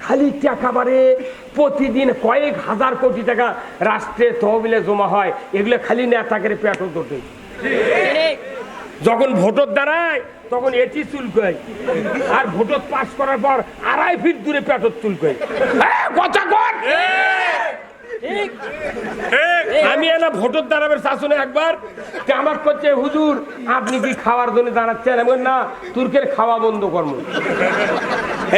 খালি টাকা বাড়ে, প্রতিদিন কয়েক হাজার কোটি টাকা রাষ্ট্রের তহবিলে জমা হয়, এগুলো খালি নেতাকে পেটও তোটে। যখন ভোটর দাঁড়ায় তখন এটি চুলকায়, আর ভোটর পাস করার পর 2.5 ফিট দূরে পেটর চুলকায়। কথা কর। আমি এলা ভোটর দাঁড়াবের শাসনে একবার আমাকে করছে, হুজুর আপনি কি খাওয়ার জন্য দাঁড়াচ্ছেন? আমি না, তুর্কের খাওয়া বন্ধ কর্ম।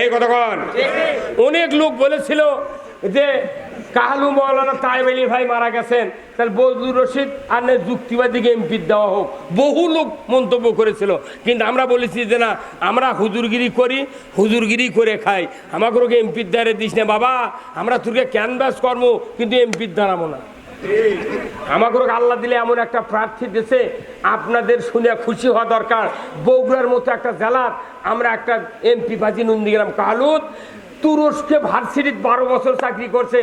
এই কতক্ষণ অনেক লোক বলেছিল যে কাহালু মৌলানা তাইব আলী ভাই মারা গেছেন, তাহলে বজলুর রশিদ আর যুক্তিবাদীকে এমপি দেওয়া হোক। বহু লোক মন্তব্য করেছিল, কিন্তু আমরা বলেছি যে না, আমরা হুজুরগিরি করি, হুজুরগিরি করে খাই, আমাকে এমপির দ্বারে দিস না বাবা, আমরা তোকে ক্যানভাস কর্ম, কিন্তু এমপির দাঁড়াবো না। আমাকে আল্লাহ দিলে এমন একটা প্রার্থী দেশে, আপনাদের শুনে খুশি হওয়া দরকার। বগুড়ার মতো একটা জেলার আমরা একটা এমপি পাচ্ছি, নন্দীগ্রাম কালুদ, তুরস্কে ভার্সিটির 12 বছর চাকরি করছে,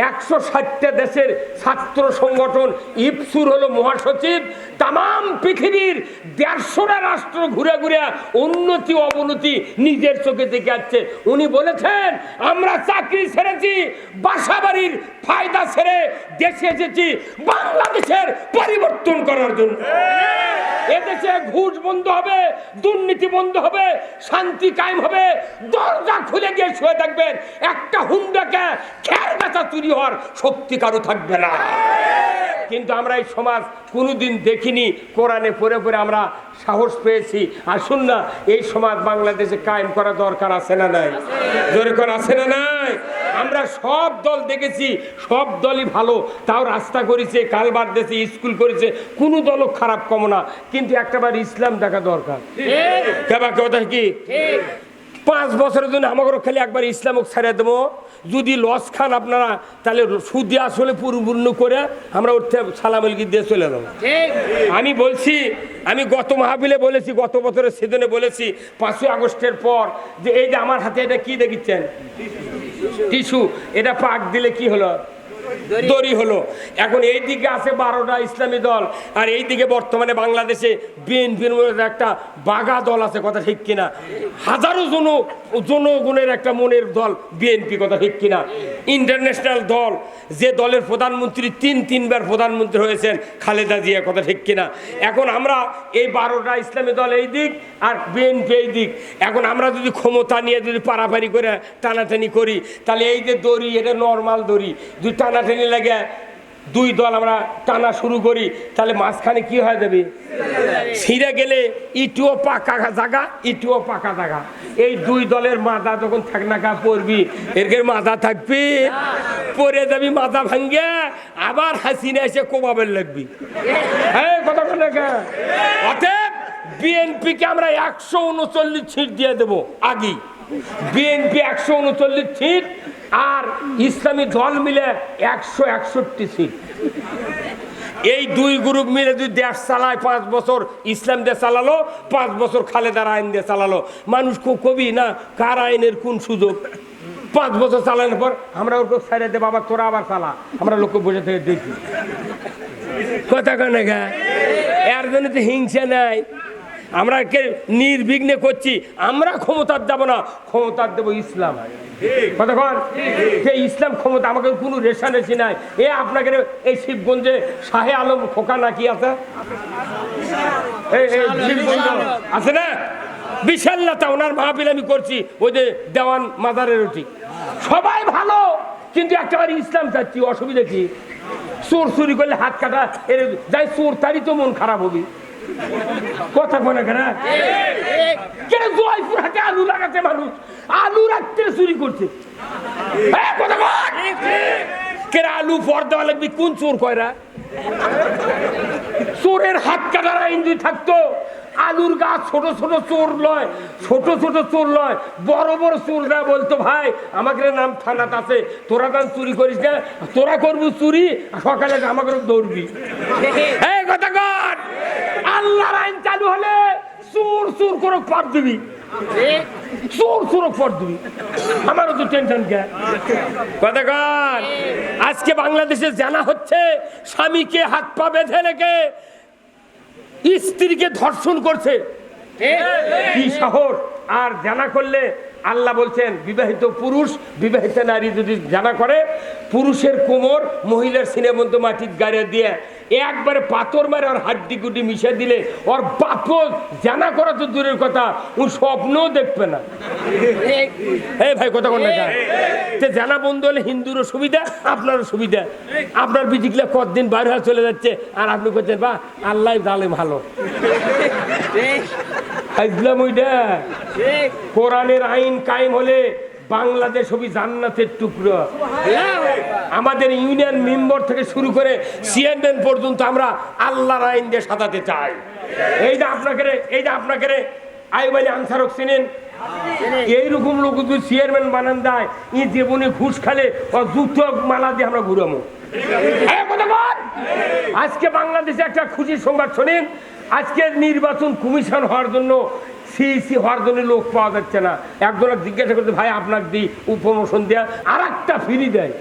160টা দেশের ছাত্র সংগঠন, ইপসুর হলো মহাসচিব, তাম পৃথিবীর 150টা রাষ্ট্র ঘুরে ঘুরে উন্নতি অবনতি নিজের চোখে দেখে আসছে। উনি বলেছেন আমরা চাকরি ছেড়েছি, বাসা বাড়ির ফায়দা ছেড়ে দেশে এসেছি বাংলাদেশের পরিবর্তন করার জন্য। এদেশে ঘুষ বন্ধ হবে, দুর্নীতি বন্ধ হবে, শান্তি কায়েম হবে। দরজা খুলে গিয়ে শুয়ে থাকবেন, একটা হুন্ডাকে খের বেচা চুরি হওয়ার শক্তি কারো থাকবে না। কিন্তু আমরা এই সমাজ কোনোদিন দেখিনি, কোরআনে পড়ে পড়ে আমরা সাহস পেয়েছি। আসুন না, এই সমাজ বাংলাদেশে কায়েম করা দরকার আছে না নাই? জোরে করে আছে না নাই? আমরা সব দল দেখেছি, সব দলই ভালো, তাও রাস্তা করেছে, কালবার দেশে, স্কুল করেছে, কোনো দলও খারাপ কম না, কিন্তু একটাবার ইসলাম দেখা দরকার। কথা কি 5 বছরের জন্য আমাকে খালি একবার ইসলামক ছাড়িয়ে দেবো, যদি লস খান আপনারা, তাহলে সুদি আসলে পরিপূর্ণ করে আমরা ওর সালাম আলকি দিয়ে চলে যাবো। আমি বলছি, আমি গত মাহফিলে বলেছি, গত বছরের সেদিনে বলেছি, 5ই আগস্টের পর, যে এই যে আমার হাতে এটা কি দেখিচ্ছেন, টিস্যু, এটা পাক দিলে কি হলো? দড়ি হলো। এখন এই দিকে আছে 12টা ইসলামী দল, আর এই দিকে বর্তমানে বাংলাদেশে বিএনপির একটা বাগা দল আছে, কথা ঠিক কিনা? হাজারো জনগণের একটা মনের দল বিএনপি, কথা ঠিক কিনা? ইন্টারন্যাশনাল দল, যে দলের প্রধানমন্ত্রী 3বার প্রধানমন্ত্রী হয়েছেন, খালেদা জিয়া, কথা ঠিক কিনা? এখন আমরা এই 12টা ইসলামী দল এই দিক আর বিএনপি এই দিক, এখন আমরা যদি ক্ষমতা নিয়ে যদি পারাপারি করে টানাটানি করি, তাহলে এই যে দড়ি, এটা নর্মাল দড়ি, যদি টানাটানি লাগে 2 দল আমরা টানা শুরু করি, তাহলে মাঝখানে কি হয়ে যাবে? ছিঁড়ে গেলে ইটুও পাকা জায়গা, ইটুও পাকা জায়গা। এই 2 দলের মাথা যখন থাকনাকা পড়বি, এর মাথা থাকবি, পরে যাবি মাথা ভাঙ্গে, আবার হাসিনা এসে কোবাবের লাগবি। কথা বলে অতএব বিএনপিকে আমরা 139 সিট দিয়ে দেবো আগেই। বিএনপি 139 সিট, আর ইসলামী দল মিলে 161 সিট। এই 2 গ্রুপ মিলে যদি দেশ চালায়, 5 বছর ইসলাম দিয়ে চালালো, 5 বছর খালেদার আইন দিয়ে চালালো, মানুষ কবি না কার আইনের কোন সুযোগ? 5 বছর চালানোর পর আমরা ওর ছাড়ে দে, বাবা তোরা আবার চালা, আমরা লোককে বসে থেকে দেখি। কথা কানে গা, এর জন্য তো হিংসা নাই, আমরা নির্বিঘ্নে করছি। আমরা ক্ষমতার দেবো না, ক্ষমতার দেবো ইসলাম। কতক্ষণ ইসলাম ক্ষমতা, আমাকে কোনো রেশারেশি নাই। আপনাকে এই শিবগঞ্জে শাহে আলম খোকা নাকি আছে, আছে না? বিশাল নেতা, ওনার মাহফিল আমি করছি, ওই যে দেওয়ান মাজারের রুটি, সবাই ভালো, কিন্তু একেবারে ইসলাম চাচ্ছি। অসুবিধা কি? চোর চুরি করলে হাত কাটা, এর যাই চোর তারই তো মন খারাপ হবি। কথা বলে কেন জয়পুর হাতে আলু লাগাচ্ছে মানুষ, আলু রাখতে চুরি করছে। আলু পর দেওয়া লাগবে, কোন চোর কয়রা? চোরের হাত কাটার আইন যদি থাকতো, আলুর গাছ ছোট ছোট চোর লয়, ছোট ছোট চোর লয়, বড় বড় চোররা বলতো ভাই আমাকে নাম থানাত আছে, তোরা গান চুরি করিস না, তোরা করবি চুরি, সকালে আমাকে দৌড়বি। এই কথা কর, আল্লাহর আইন চালু হলে চোর চোর করে পর দিবি, চোর চোর পর দিবি, আমারও তো টেনশন কে। কথা কর, আজকে বাংলাদেশে জানা হচ্ছে স্বামীকে হাত পা বেঁধে রেখে স্ত্রীকে ধর্ষণ করছে, কি সাহস! আর জানা করলে আল্লাহ বলছেন বিবাহিত পুরুষ বিবাহিত নারী যদি জানা করে, পুরুষের কোমর মহিলার সিনের মধ্যে মাটির গাড়ি দিয়ে একবারে পাথর মারে ওর হাড্ডি গুড্ডি মিশে দিলে ওর বাপ জানা করা তো দূরের কথা, ও স্বপ্নও দেখবে না। এই ভাই কথা কোন জানা বন্ধু হলে হিন্দুরও সুবিধা, আপনারও সুবিধা। আপনার বিজিগুলা কতদিন বাইরে হয়ে চলে যাচ্ছে আর আপনি করছেন বা আল্লাহ জালে ভালো। কোরআনের আইন কায়েম হলে বাংলাদেশ হবে জান্নাতের টুকরো। আমাদের ইউনিয়ন মেম্বার থেকে শুরু করে চেয়ারম্যান পর্যন্ত আমরা আল্লাহর আইন দিয়ে সাজাতে চাই। এই যে আপনাকে আইবানি আনসারক চিনেন, এইরকম লোক যদি চেয়ারম্যান বানান দেয়, ই জীবনে ঘুষ খালে ও জুতো মালা দিয়ে আমরা ঘুরামো। আজকে বাংলাদেশে একটা খুশির সংবাদ শোনেন, আজকে নির্বাচন কমিশন হওয়ার জন্য সিইসি হওয়ার জন্য লোক পাওয়া যাচ্ছে না। একজন জিজ্ঞাসা করতে, ভাই আপনাকে দিই উপমোশন দেয়া, আর একটা ফ্রি দেয়।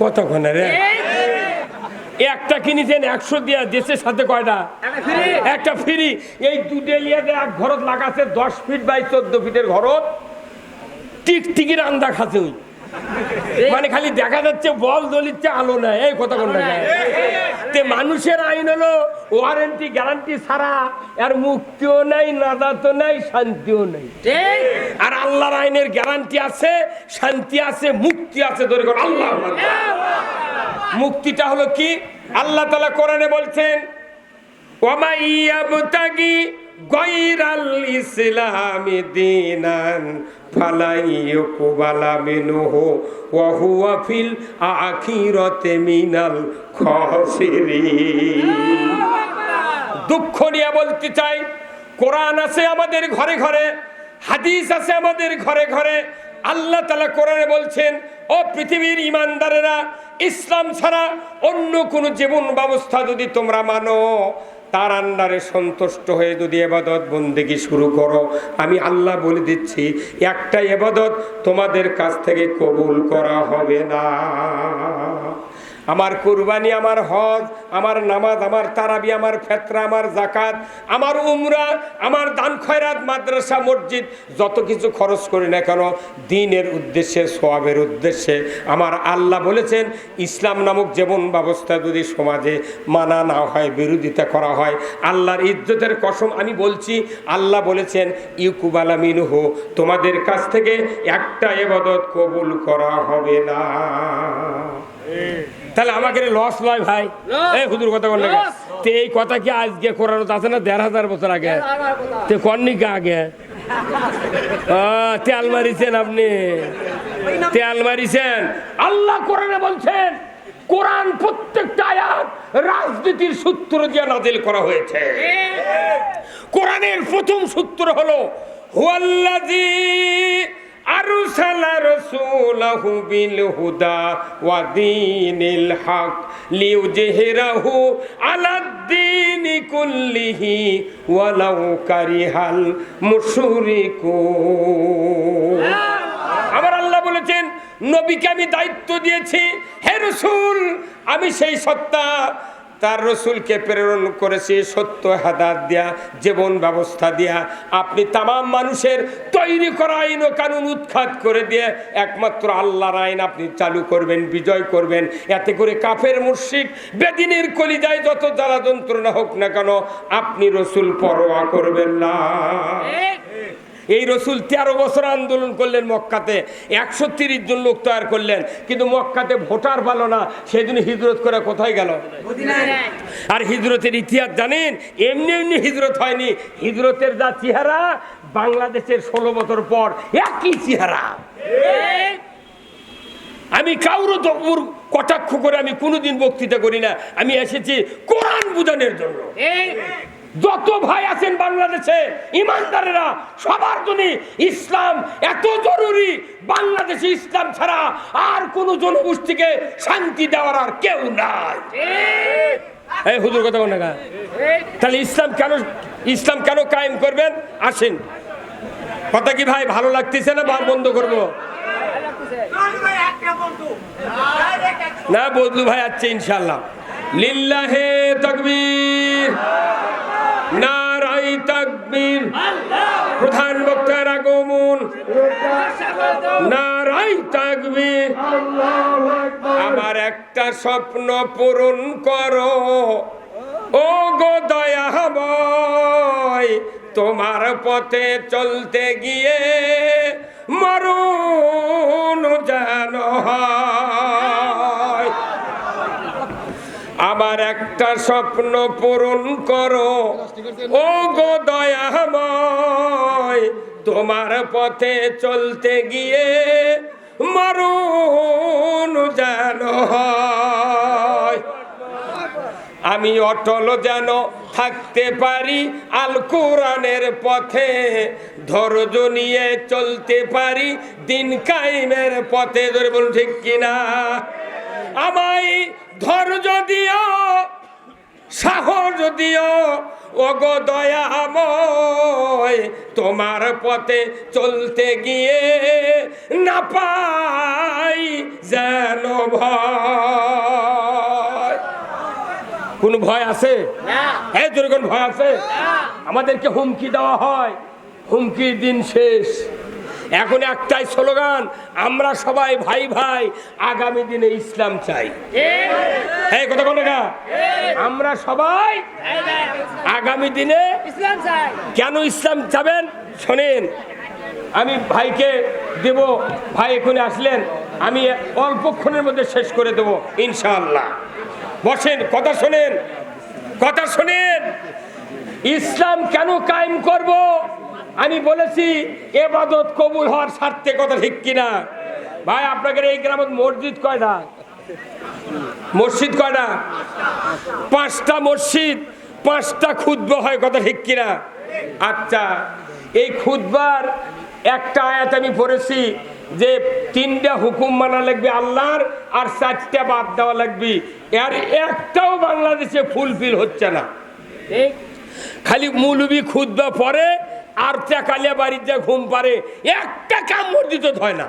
কতক্ষণ রে একটা কিনেছেন 100 দিয়া, দেশের সাথে কয়টা একটা ফ্রি। এই দুটেলিয়াতে এক ঘরত লাগাছে 10 ফিট বাই 14 ফিটের ঘরত, টিকটিকির আন্দা খাচ্ছে ওই, মানে খালি দেখা যাচ্ছে বল জ্বলিচ্ছে, আলো নাই। এই কথা কোন মানুষের আইন হলো ওয়ারেন্টি গ্যারান্টি ছাড়া আর মুক্তিও নাই, নাজাতও নাই, শান্তিও নাই। আর আল্লাহর আইনের গ্যারান্টি আছে, শান্তি আছে, মুক্তি আছে। ধরে কোন আল্লাহ মুক্তিটা হলো কি? আল্লাহ তাআলা কোরআনে বলছেন, ওয়া ইয়াবতাগি গায়রাল ইসলামি দীনান ফালা ইউকবালা মিনহু ওয়া হুয়া ফিল আখিরাতি মিনাল খাসিরিন। দুঃখ নিয়ে বলতে চাই, কোরআন আছে আমাদের ঘরে ঘরে, হাদিস আছে আমাদের ঘরে ঘরে। আল্লাহ তাআলা কোরআনে বলছেন, ও পৃথিবীর ঈমানদারেরা, ইসলাম ছাড়া অন্য কোন জীবন ব্যবস্থা যদি তোমরা মানো, তার আন্ডারে সন্তুষ্ট হয়ে যদি ইবাদত বন্দেগী শুরু করো, আমি আল্লাহ বলে দিচ্ছি একটা ইবাদত তোমাদের কাছ থেকে কবুল করা হবে না। আমার কুরবানি, আমার হজ, আমার নামাজ, আমার তারাবি, আমার ফিতরা, আমার যাকাত, আমার উমরা, আমার দান খয়রাত, মাদ্রাসা, মসজিদ, যত কিছু খরচ করি না কেন দ্বীনের উদ্দেশ্যে, সওয়াবের উদ্দেশ্যে, আমার আল্লাহ বলেছেন ইসলাম নামক জীবন ব্যবস্থা যদি সমাজে মানা না হয়, বিরোধিতা করা হয়, আল্লাহর ইজ্জতের কসম আমি বলছি, আল্লাহ বলেছেন ইউকুবালা মিনহু, তোমাদের কাছ থেকে একটা ইবাদত কবুল করা হবে না। তাহলে আমাকে লস লয় ভাই, এই হুজুর কথা বললে এই কথা কি আজকে কোরআন আছে না 1500 বছর আগে? তে কর্নিকা আগে তেল মারিছেন আপনি, তেল মারিছেন। আল্লাহ কোরআনে বলছেন, কোরআন প্রত্যেকটা আয়াত রাজনীতির সূত্র দিয়ে নাযিল করা হয়েছে। কোরআনের প্রথম সূত্র হলো হুয়াল্লাযী আরসালা রাসূলাহু বিল হুদা ওয়া দীনিল হক লিইয়ুযহিরাহু আলাদ-দীনি কুল্লিহি ওয়ালাউ কারিহাল মুশরিকুন। আমার আল্লাহ বলেছেন, নবীকে আমি দায়িত্ব দিয়েছি, হে রাসূল, আমি সেই সত্তা তার রসুলকে প্রেরণ করেছি সত্য হাদাত দিয়া, জীবন ব্যবস্থা দিয়া। আপনি তামাম মানুষের তৈরি করা আইন ও কানুন উৎখাত করে দিয়ে একমাত্র আল্লাহর আইন আপনি চালু করবেন, বিজয় করবেন। এতে করে কাফের মুশরিক বেদিনের কলিজায় যত জ্বালা যন্ত্রণা হোক না কেন, আপনি রসুল পরোয়া করবেন না। এই রসুল 13 বছর আন্দোলন করলেন মক্কাতে, 130 জন লোক তৈরি করলেন, কিন্তু মক্কাতে ভোটার ভালো না, সেদিন হিজরত করে কোথায় গেল? আর হিজরতের ইতিহাস জানেন, এমনি এমনি হিজরত হয়নি। হিজরতের যা চেহারা, বাংলাদেশের 16 বছর পর একই চেহারা। আমি কাউরও কটাক্ষ করে আমি কোনোদিন বক্তৃতা করি না, আমি এসেছি কোরআন বুঝানোর জন্য। যত ভাই আছেন বাংলাদেশে ইমানদারেরা, সবার জন্য ইসলাম এত জরুরি। বাংলাদেশে ইসলাম ছাড়া আর কোন জনগোষ্ঠীকে শান্তি দেওয়ার আর কেউ নাই। এই হুজুর কথা বলেন না, তাহলে ইসলাম কেন কায়েম করবেন? আসেন, কথা কি ভাই ভালো লাগতেছে না বন্ধ করবো? না বদলু ভাই আছে ইনশাআল্লাহ। লিল্লাহে তাকবীর, নারায়ে তাকবীর। প্রধান বক্তা আগমন, নারাই তাকবীর। আমার একটা স্বপ্ন পূরণ করো ও গো দয়াময়, তোমার পথে চলতে গিয়ে মরণ যেন হয়। আমার একটা স্বপ্ন পূরণ করো ও গো দয়াময়, তোমার পথে চলতে গিয়ে মরণ যেন হয়। আমি অটল যেন থাকতে পারি আল কোরআনের পথে, ধৈর্য নিয়ে চলতে পারি দিন কায়েমের পথে। ধরে বলুন ঠিক কিনা? আমায় ধৈর্য দিও, সাহস দিও ওগো দয়াময়, তোমার পথে চলতে গিয়ে না পাই যেন ভয়। কোন ভয় আছে? হ্যাঁ, যেরকম ভয় আছে। আমাদেরকে হুমকি দেওয়া হয়, হুমকির দিন শেষ। এখন একটাই স্লোগান, আমরা সবাই ভাই ভাই, আগামী দিনে ইসলাম চাই। এই কথা বলে না, আমরা সবাই আগামী দিনে ইসলাম চাই। কেন ইসলাম চাবেন শোনেন, আমি ভাইকে দেব, ভাই এখানে আসলেন, আমি অল্পক্ষণের মধ্যে শেষ করে দেব ইনশাআল্লাহ। বসেন, কথা শোনেন, কথা শোনেন। ইসলাম কেন কায়েম করব? আমি বলেছি ইবাদত কবুল হওয়ার স্বার্থে, কথা ঠিক কিনা? ভাই আপনাদের এই গ্রামে মসজিদ কয়টা? মসজিদ কয়টা? 5টা মসজিদ, 5টা খুতবা হয়, কথা ঠিক কিনা? আচ্ছা, এই খুতবার একটা আয়াত আমি পড়েছি যে 3টা হুকুম মানা লাগবে আল্লাহর, আর 4টা বাদ দেওয়া লাগবে। আর একটাও বাংলাদেশে ফুলফিল হচ্ছে না। খালি মৌলবি খুতবা পড়ে আর কালিয়া বাড়ির যা ঘুম পারে, একটা কাম মসজিদ হয় না।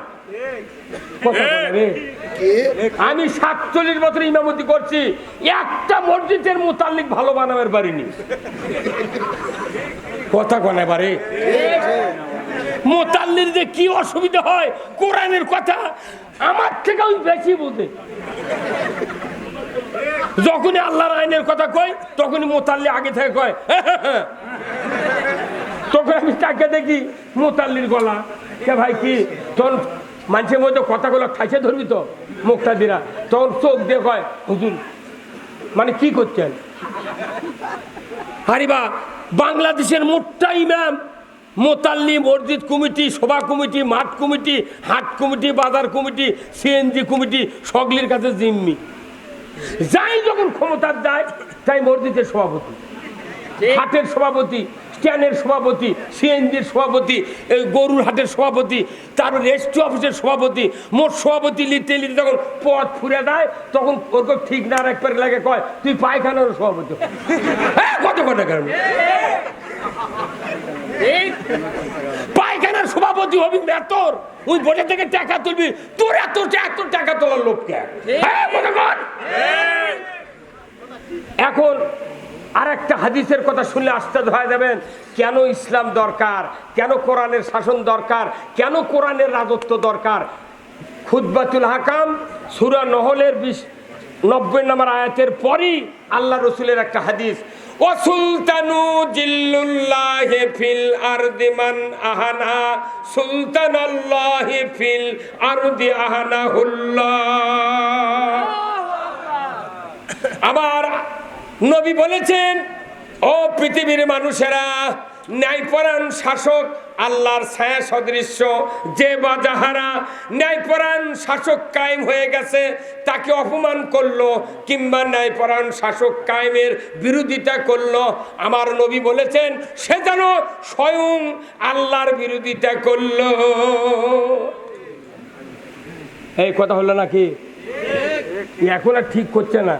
আমি 47 বছর ইমামতি করছি, একটা মসজিদের মুতাল্লিক ভালো বানাবার পারিনি। কথা কনে পারে মুতাল্লির যে কি অসুবিধা হয়, কোরআনের কথা আমার থেকেও বেশি বুঝে। যখনই আল্লাহর আইনের কথা কয়, তখনই মুতাল্লি আগে থেকে কয়। তখন আমি তাকে দেখি মুতাল্লির গলা, কে ভাই কি তোর মানুষের মধ্যে কথাগুলো খাইছে ধরবি তো মুখটা দিরা, তখন চোখ দিয়ে কয় হুজুর মানে কি করছেন? হারিবা বাংলাদেশের মোটটা ইমাম, মোতাল্লি, মসজিদ কমিটি, সভা কমিটি, মাঠ কমিটি, হাট কমিটি, বাজার কমিটি, সিএনজি কমিটি, সকলের কাছে জিম্মি। যাই যখন ক্ষমতার যায়, তাই মসজিদের সভাপতি, হাটের সভাপতি, স্ট্যান্ডের সভাপতি, সিএনজির সভাপতি, এই গরুর হাটের সভাপতি, তারপর রেজিস্ট্রি অফিসের সভাপতি, মোট সভাপতি লিখতে লিখতে যখন পথ ফুরে দেয়, তখন ওরকম ঠিক না রাখবার লাগে কয় তুই পায়খানার সভাপতি। কত কথা কারণ পায়খানার সভাপতি হবি মেতর, ওই বোঝা থেকে টাকা তুলবি, তোর এত টাকা তোলার লোককে। এখন আর একটা হাদিসের কথা শুনলে আশ্চর্য হয়ে যাবেন, কেন ইসলাম দরকার, কেন কোরআনের শাসন দরকার, কেন কোরআনের রাজত্ব দরকার। খুতবাতুল হাকাম সূরা নহলের 90 নম্বর আয়াতের পরই আল্লাহ রসুলের একটা হাদিস, ওয়াসুলতানু জিল্লুল্লাহি ফিল আরদি মান আহানা সুলতানাল্লাহি ফিল আরদি আহানাহুল্লাহ। আমার নবী বলেছেন, ও পৃথিবীর মানুষেরা, ন্যায়পরায়ণ শাসক আল্লাহর ছায়া সদৃশ্য, যে বা যাহারা ন্যায়পরায়ণ শাসক কায়েম হয়ে গেছে তাকে অপমান করলো কিংবা ন্যায়পরায়ণ শাসক কায়েমের বিরোধিতা করলো, আমার নবী বলেছেন সে যেন স্বয়ং আল্লাহর বিরোধিতা করলো। এই কথা হলো নাকি? এখন আর ঠিক করছে না।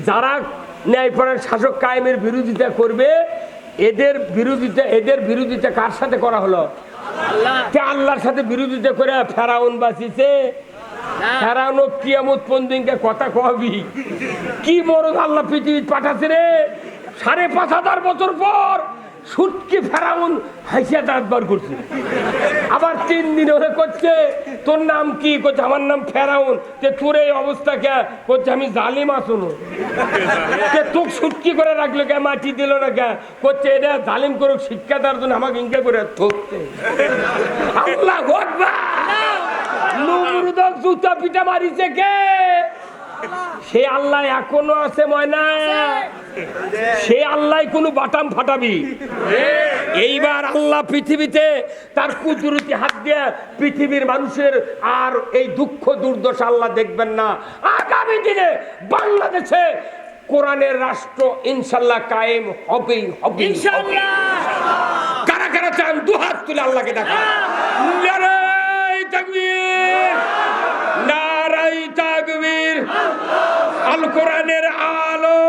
যারা ন্যায়পরায়ণ শাসক কায়েমের বিরোধিতা করবে, এদের বিরোধিতা কার সাথে করা হলো? আল্লাহর সাথে বিরোধিতা করে ফেরাউন বাঁচিছে। ফেরাউন কিয়ামত পর্যন্ত কথা কবি কি বড় আল্লাহ পৃথিবী পাঠাচ্ছে রে। 5,500 বছর পর সুটকি ফেরাউন হাসিয়া দাঁত বার করছে। আবার 3 দিন হলে করছে তোর নাম কি? করছে আমার নাম ফেরাউন। তোর এই অবস্থা কে? করছে আমি জালিম আসুন। তোকে সুটকি করে রাখলো কে? মাটি দিল না কে? করছে এটা জালিম করুক শিক্ষা দেওয়ার জন্য আমাকে ইনকা করে থকছে। আল্লাহু আকবার। নমরুদক জুতা পিটা মারিছে কে? সে আল্লাহ এখনো আছে ময়না। সে আল্লাহ কোনো বাটাম ফাটাবি। এইবার আল্লাহ পৃথিবীতে তার কুদরতি হাত দিয়ে পৃথিবীর মানুষের আর এই দুঃখ দুর্দশা আল্লাহ দেখবেন না। আগামী দিনে বাংলাদেশে কোরআনের রাষ্ট্র ইনশাল্লাহ কায়েম হবেই হবে ইনশাল্লাহ। কারা কারা চান দুহাত তুলে আল্লাহকে দেখা। নারায়ে তাকবীর, নারায়ে তাকবীর। আল কোরআনের আলো,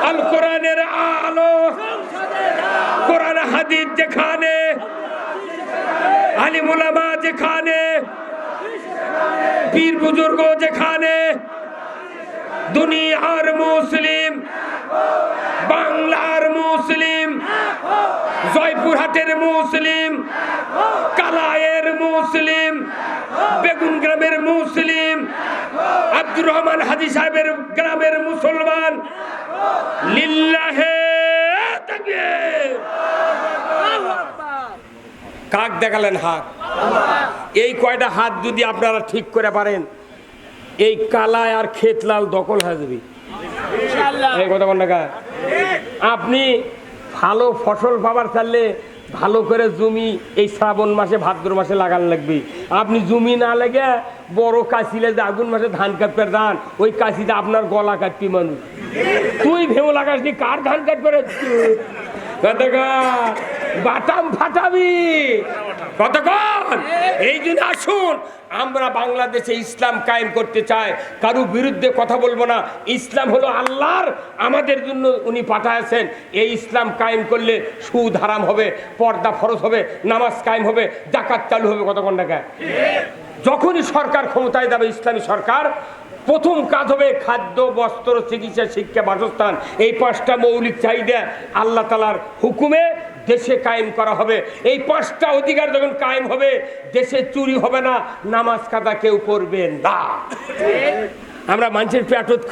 আল কোরআনের আলো, কোরআন হাদিস যেখানে, আলিম উলামা যেখানে, পীর বুজুর্গ যেখানে, দুনিয়ার মুসলিম, বাংলার মুসলিম, জয়পুরহাটের মুসলিম, কালায়ের মুসলিম, বেগুন গ্রামের মুসলিম, আব্দুর রহমান হাজী সাহেবের গ্রামের মুসলমান, লিল্লাহে তাকবীর। কাক দেখালেন হাত। এই কয়টা হাত যদি আপনারা ঠিক করে পারেন, এই কালায় আর ক্ষেতলাল দখল হয়ে যাবে এই কথা বল না। আপনি ভালো ফসল পাবার চাইলে ভালো করে জমি এই শ্রাবণ মাসে ভাদ্র মাসে লাগান লাগবে। আপনি জমি না লেগে বড় কাশিলে যে আগুন মাসে ধান কাটবে ধান, ওই কাশিতে আপনার গলা কাটবি মানুষ। তুই ভেউ লাগাস নি, কার ধান কাটবে? বাটাম ফাটাবি কতক্ষণ। এই জন্য আসুন আমরা বাংলাদেশে ইসলাম কায়েম করতে চাই, কারো বিরুদ্ধে কথা বলবো না। ইসলাম হলো আল্লাহর, আমাদের জন্য উনি পাঠাইছেন। এই ইসলাম কায়েম করলে সুদ হারাম হবে, পর্দা ফরজ হবে, নামাজ কায়েম হবে, যাকাত চালু হবে। কতক্ষণ টাকা যখনই সরকার ক্ষমতায় যাবে ইসলামী সরকার, প্রথম কাজ হবে খাদ্য, বস্ত্র, চিকিৎসা, শিক্ষা, বাসস্থান। এই 5টা মৌলিক চাহিদা আল্লাহ তাআলার হুকুমে দেশে কায়েম করা হবে। এই 5টা অধিকার যখন কায়েম হবে, দেশে চুরি হবে না, নামাজ কাজা কেউ করবে না। আমরা মানুষের পেটত